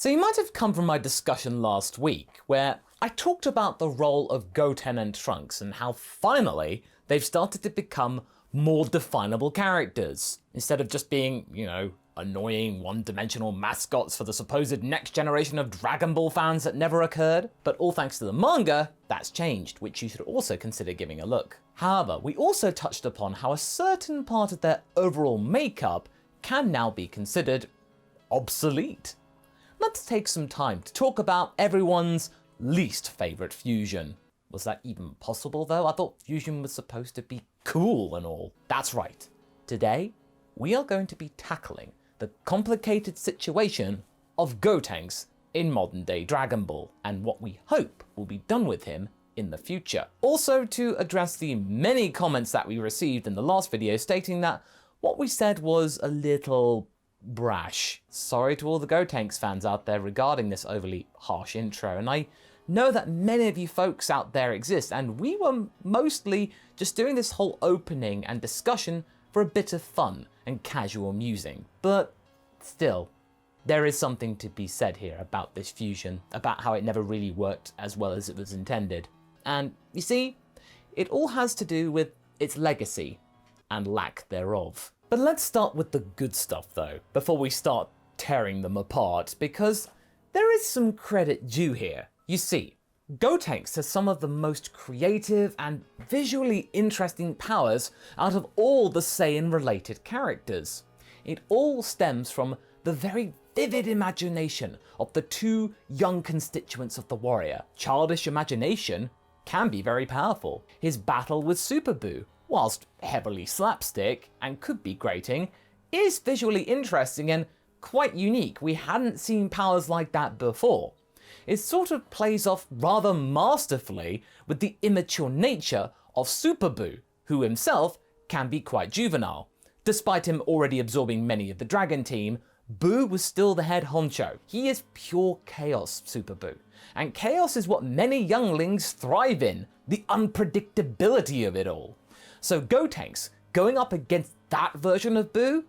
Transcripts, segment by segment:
So you might have come from my discussion last week, where I talked about the role of Goten and Trunks and how finally they've started to become more definable characters, instead of just being, annoying one-dimensional mascots for the supposed next generation of Dragon Ball fans that never occurred. But all thanks to the manga, that's changed, which you should also consider giving a look. However, we also touched upon how a certain part of their overall makeup can now be considered obsolete. Let's take some time to talk about everyone's least favourite fusion. Was that even possible though? I thought fusion was supposed to be cool and all. That's right. Today, we are going to be tackling the complicated situation of Gotenks in modern day Dragon Ball, and what we hope will be done with him in the future. Also, to address the many comments that we received in the last video stating that what we said was a little brash. Sorry to all the Gotenks fans out there regarding this overly harsh intro, and I know that many of you folks out there exist, and we were mostly just doing this whole opening and discussion for a bit of fun and casual musing. But still, there is something to be said here about this fusion, about how it never really worked as well as it was intended. And you see, it all has to do with its legacy and lack thereof. But let's start with the good stuff though, before we start tearing them apart, because there is some credit due here. You see, Gotenks has some of the most creative and visually interesting powers out of all the Saiyan-related characters. It all stems from the very vivid imagination of the two young constituents of the warrior. Childish imagination can be very powerful. His battle with Super Buu, whilst heavily slapstick and could be grating, is visually interesting and quite unique. We hadn't seen powers like that before. It sort of plays off rather masterfully with the immature nature of Super Buu, who himself can be quite juvenile. Despite him already absorbing many of the Dragon team, Buu was still the head honcho. He is pure chaos, Super Buu. And chaos is what many younglings thrive in, the unpredictability of it all. So Gotenks going up against that version of Buu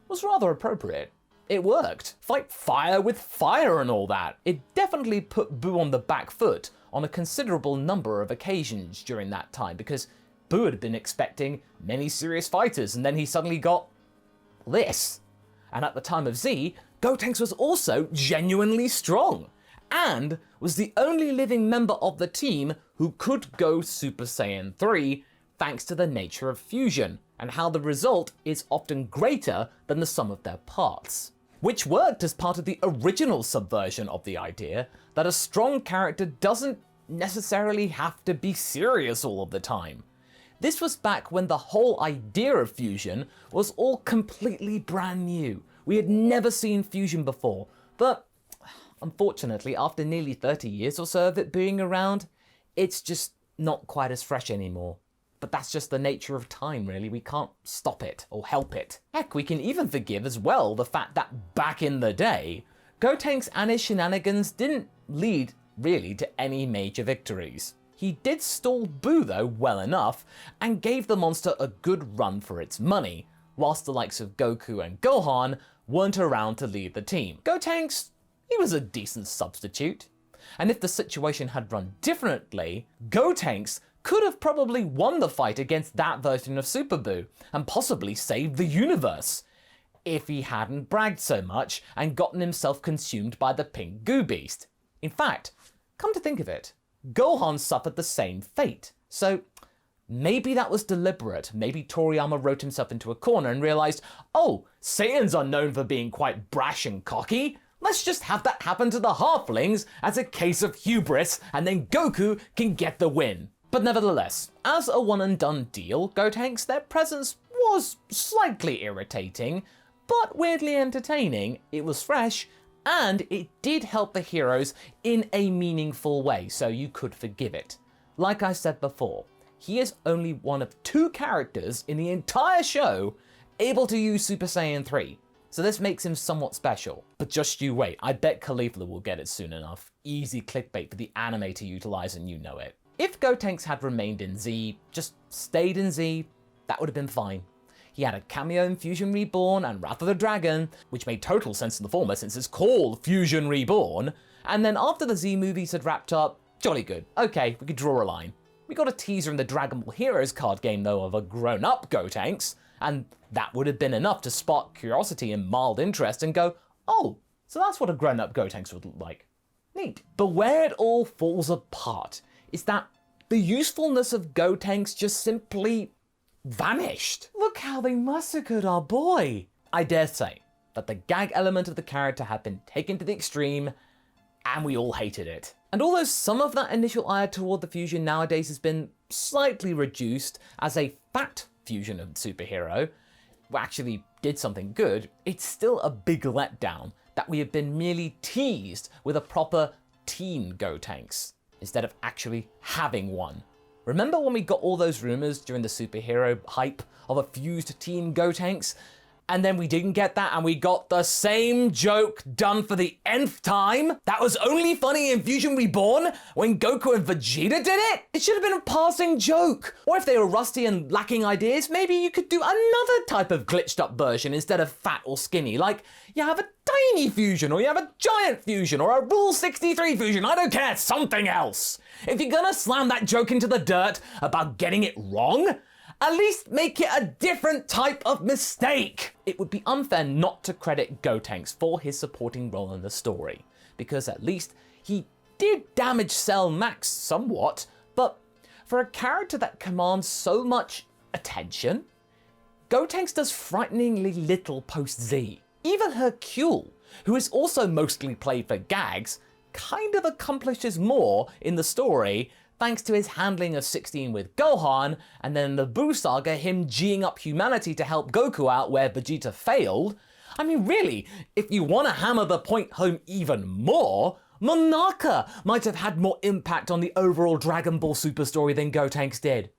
was rather appropriate. It worked. Fight fire with fire and all that. It definitely put Buu on the back foot on a considerable number of occasions during that time, because Buu had been expecting many serious fighters and then he suddenly got this. And at the time of Z, Gotenks was also genuinely strong and was the only living member of the team who could go Super Saiyan 3 thanks to the nature of fusion and how the result is often greater than the sum of their parts. Which worked as part of the original subversion of the idea that a strong character doesn't necessarily have to be serious all of the time. This was back when the whole idea of fusion was all completely brand new. We had never seen fusion before, but unfortunately, after nearly 30 years or so of it being around, it's just not quite as fresh anymore. But that's just the nature of time, really. We can't stop it or help it. Heck, we can even forgive as well the fact that back in the day, Gotenks and his shenanigans didn't lead really to any major victories. He did stall Buu though well enough and gave the monster a good run for its money, whilst the likes of Goku and Gohan weren't around to lead the team. Gotenks, he was a decent substitute. And if the situation had run differently, Gotenks could have probably won the fight against that version of Super Buu and possibly saved the universe, if he hadn't bragged so much and gotten himself consumed by the pink goo beast. In fact, come to think of it, Gohan suffered the same fate, so maybe that was deliberate. Maybe Toriyama wrote himself into a corner and realized, oh, Saiyans are known for being quite brash and cocky. Let's just have that happen to the halflings as a case of hubris, and then Goku can get the win. But nevertheless, as a one and done deal, Gotenks, their presence was slightly irritating, but weirdly entertaining. It was fresh, and it did help the heroes in a meaningful way, so you could forgive it. Like I said before, he is only one of 2 characters in the entire show able to use Super Saiyan 3. So this makes him somewhat special. But just you wait, I bet Caulifla will get it soon enough. Easy clickbait for the anime to utilize, and you know it. If Gotenks had remained in Z, just stayed in Z, that would have been fine. he had a cameo in Fusion Reborn and Wrath of the Dragon, which made total sense in the former since it's called Fusion Reborn, and then after the Z movies had wrapped up, jolly good. Okay, we could draw a line. We got a teaser in the Dragon Ball Heroes card game though of a grown-up Gotenks, and that would have been enough to spark curiosity and mild interest and go, oh, so that's what a grown-up Gotenks would look like. Neat. But where it all falls apart is that the usefulness of Gotenks just simply vanished. Look how they massacred our boy. I dare say that the gag element of the character had been taken to the extreme, and we all hated it. And although some of that initial ire toward the fusion nowadays has been slightly reduced as a fat fusion of superhero, who actually did something good, it's still a big letdown that we have been merely teased with a proper teen Gotenks, instead of actually having one. Remember when we got all those rumors during the superhero hype of a fused teen Gotenks? And then we didn't get that and we got the same joke done for the nth time? That was only funny in Fusion Reborn when Goku and Vegeta did it? It should have been a passing joke. Or if they were rusty and lacking ideas, maybe you could do another type of glitched up version instead of fat or skinny. Like, you have a tiny fusion, or you have a giant fusion, or a Rule 63 fusion, I don't care, something else. If you're gonna slam that joke into the dirt about getting it wrong, at least make it a different type of mistake. It would be unfair not to credit Gotenks for his supporting role in the story, because at least he did damage Cell Max somewhat, but for a character that commands so much attention, Gotenks does frighteningly little post-Z. Even Hercule, who is also mostly played for gags, kind of accomplishes more in the story thanks to his handling of 16 with Gohan, and then in the Buu saga, him G'ing up humanity to help Goku out where Vegeta failed. I mean, really, if you want to hammer the point home even more, Monarca might have had more impact on the overall Dragon Ball Super story than Gotenks did.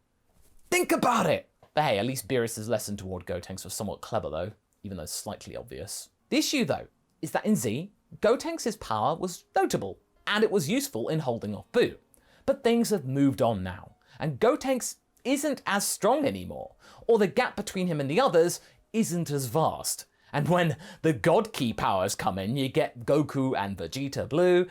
Think about it! But hey, at least Beerus' lesson toward Gotenks was somewhat clever though, even though slightly obvious. The issue though, is that in Z, Gotenks' power was notable, and it was useful in holding off Buu. But things have moved on now, and Gotenks isn't as strong anymore, or the gap between him and the others isn't as vast. And when the God Key powers come in, you get Goku and Vegeta Blue,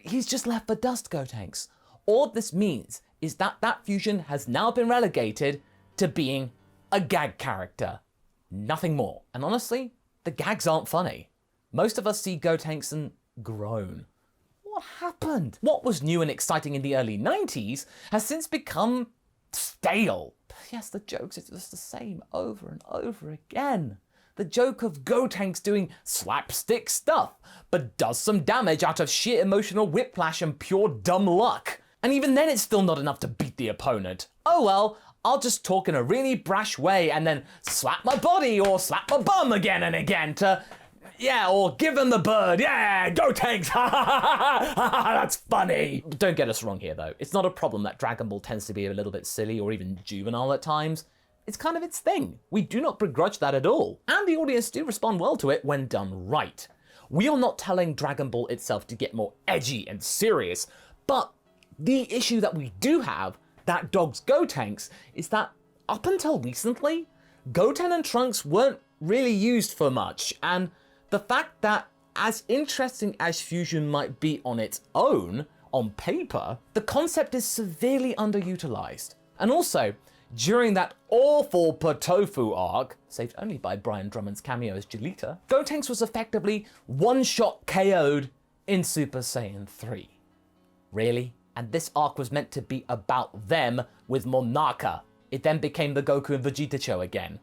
he's just left for dust, Gotenks. All this means is that that fusion has now been relegated to being a gag character. Nothing more. And honestly, the gags aren't funny. Most of us see Gotenks and groan. What happened? What was new and exciting in the early 90s has since become stale. Yes, the jokes are just the same over and over again. The joke of Gotenks doing slapstick stuff, but does some damage out of sheer emotional whiplash and pure dumb luck. And even then it's still not enough to beat the opponent. Oh well, I'll just talk in a really brash way and then slap my body or slap my bum again and again to... yeah, or give them the bird. Yeah, Gotenks. Ha ha ha ha ha. That's funny. Don't get us wrong here, though. It's not a problem that Dragon Ball tends to be a little bit silly or even juvenile at times. It's kind of its thing. We do not begrudge that at all. And the audience do respond well to it when done right. We are not telling Dragon Ball itself to get more edgy and serious, but the issue that we do have that dogs Gotenks is that up until recently, Goten and Trunks weren't really used for much, and the fact that, as interesting as fusion might be on its own, on paper, the concept is severely underutilized. And also, during that awful Potofu arc, saved only by Brian Drummond's cameo as Jelita, Gotenks was effectively one-shot KO'd in Super Saiyan 3. Really? And this arc was meant to be about them with Monarca. It then became the Goku and Vegeta show again.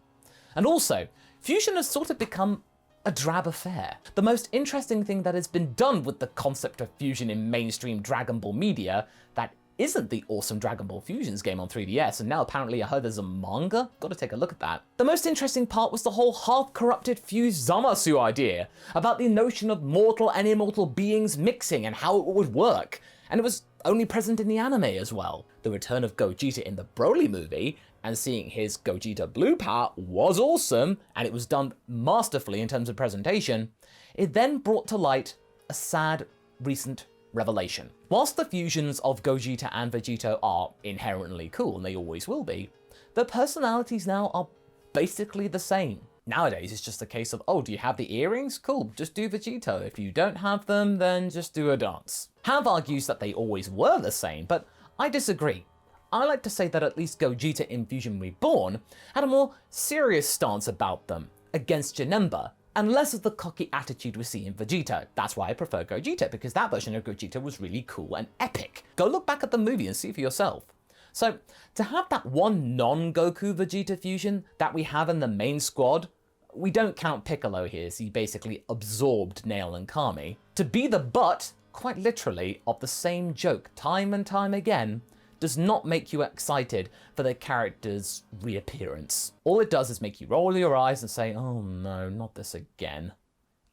And also, fusion has sort of become a drab affair. The most interesting thing that has been done with the concept of fusion in mainstream Dragon Ball media that isn't the awesome Dragon Ball Fusions game on 3DS, and now apparently I heard there's a manga? Gotta take a look at that. The most interesting part was the whole half-corrupted fused Zamasu idea, about the notion of mortal and immortal beings mixing and how it would work. And it was only present in the anime as well. The return of Gogeta in the Broly movie, and seeing his Gogeta Blue power was awesome, and it was done masterfully in terms of presentation. It then brought to light a sad, recent revelation. Whilst the fusions of Gogeta and Vegeta are inherently cool, and they always will be, their personalities now are basically the same. Nowadays, it's just a case of, oh, do you have the earrings? Cool, just do Vegito. If you don't have them, then just do a dance. Have argues that they always were the same, but I disagree. I like to say that at least Gogeta in Fusion Reborn had a more serious stance about them, against Janemba, and less of the cocky attitude we see in Vegeta. That's why I prefer Gogeta, because that version of Gogeta was really cool and epic. Go look back at the movie and see for yourself. So, to have that one non-Goku Vegeta fusion that we have in the main squad, we don't count Piccolo here, as he basically absorbed Nail and Kami, to be the butt, quite literally, of the same joke time and time again, does not make you excited for the character's reappearance. All it does is make you roll your eyes and say, oh no, not this again.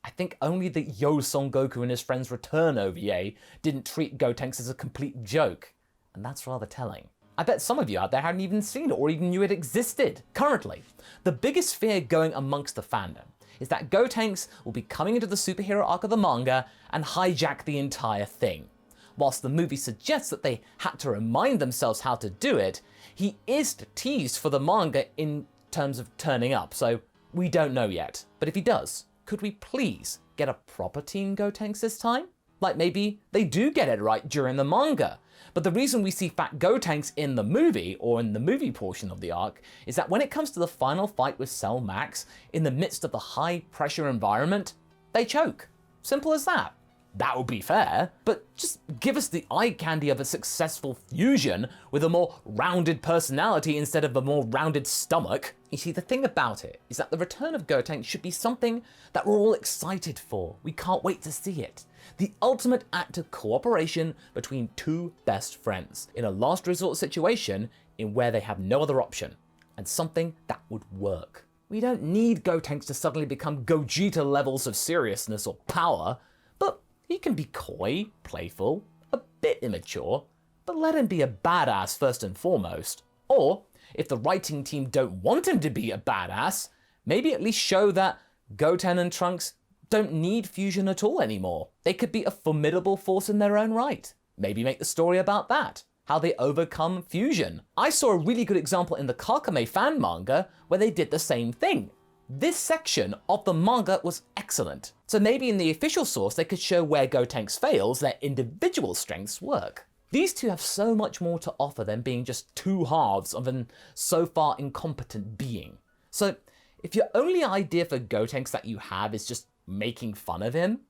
I think only the Yo Son Goku and his friends return OVA didn't treat Gotenks as a complete joke, and that's rather telling. I bet some of you out there hadn't even seen it or even knew it existed. Currently, the biggest fear going amongst the fandom is that Gotenks will be coming into the superhero arc of the manga and hijack the entire thing. Whilst the movie suggests that they had to remind themselves how to do it, he is teased for the manga in terms of turning up, so we don't know yet. But if he does, could we please get a proper Teen Gotenks this time? Like maybe they do get it right during the manga. But the reason we see Fat Gotenks in the movie, or in the movie portion of the arc, is that when it comes to the final fight with Cell Max, in the midst of the high pressure environment, they choke. Simple as that. That would be fair, but just give us the eye candy of a successful fusion with a more rounded personality instead of a more rounded stomach. You see, the thing about it is that the return of Gotenks should be something that we're all excited for. We can't wait to see it. The ultimate act of cooperation between two best friends in a last resort situation in where they have no other option, and something that would work. We don't need Gotenks to suddenly become Gogeta levels of seriousness or power, but he can be coy, playful, a bit immature, but let him be a badass first and foremost. Or, if the writing team don't want him to be a badass, maybe at least show that Goten and Trunks don't need fusion at all anymore. They could be a formidable force in their own right. Maybe make the story about that, how they overcome fusion. I saw a really good example in the Kakame fan manga where they did the same thing. This section of the manga was excellent. So maybe in the official source they could show where Gotenks fails, their individual strengths work. These two have so much more to offer than being just two halves of an so far incompetent being. So if your only idea for Gotenks that you have is just making fun of him,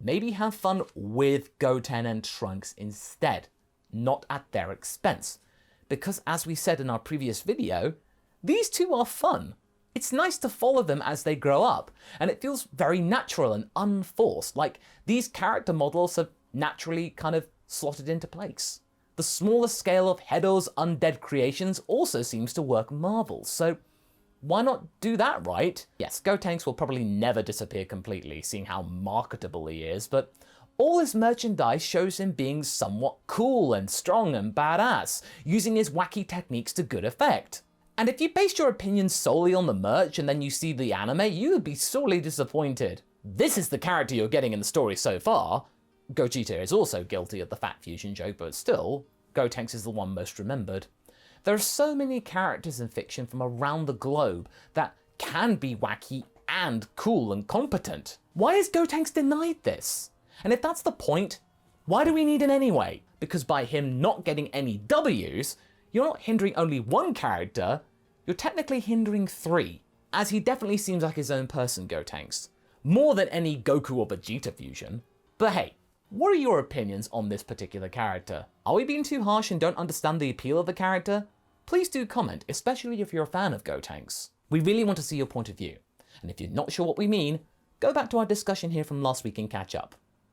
maybe have fun with Goten and Trunks instead, not at their expense. Because as we said in our previous video, these two are fun. It's nice to follow them as they grow up, and it feels very natural and unforced, like these character models have naturally kind of slotted into place. The smaller scale of Hedo's undead creations also seems to work marvels, so why not do that right? Yes, Gotenks will probably never disappear completely, seeing how marketable he is, but all his merchandise shows him being somewhat cool and strong and badass, using his wacky techniques to good effect. And if you based your opinion solely on the merch and then you see the anime, you would be sorely disappointed. This is the character you're getting in the story so far. Gogeta is also guilty of the fat fusion joke, but still, Gotenks is the one most remembered. There are so many characters in fiction from around the globe that can be wacky and cool and competent. Why is Gotenks denied this? And if that's the point, why do we need it anyway? Because by him not getting any W's, you're not hindering only one character, you're technically hindering three, as he definitely seems like his own person, Gotenks. More than any Goku or Vegeta fusion. But hey, what are your opinions on this particular character? Are we being too harsh and don't understand the appeal of the character? Please do comment, especially if you're a fan of Gotenks. We really want to see your point of view. And if you're not sure what we mean, go back to our discussion here from last week and catch up.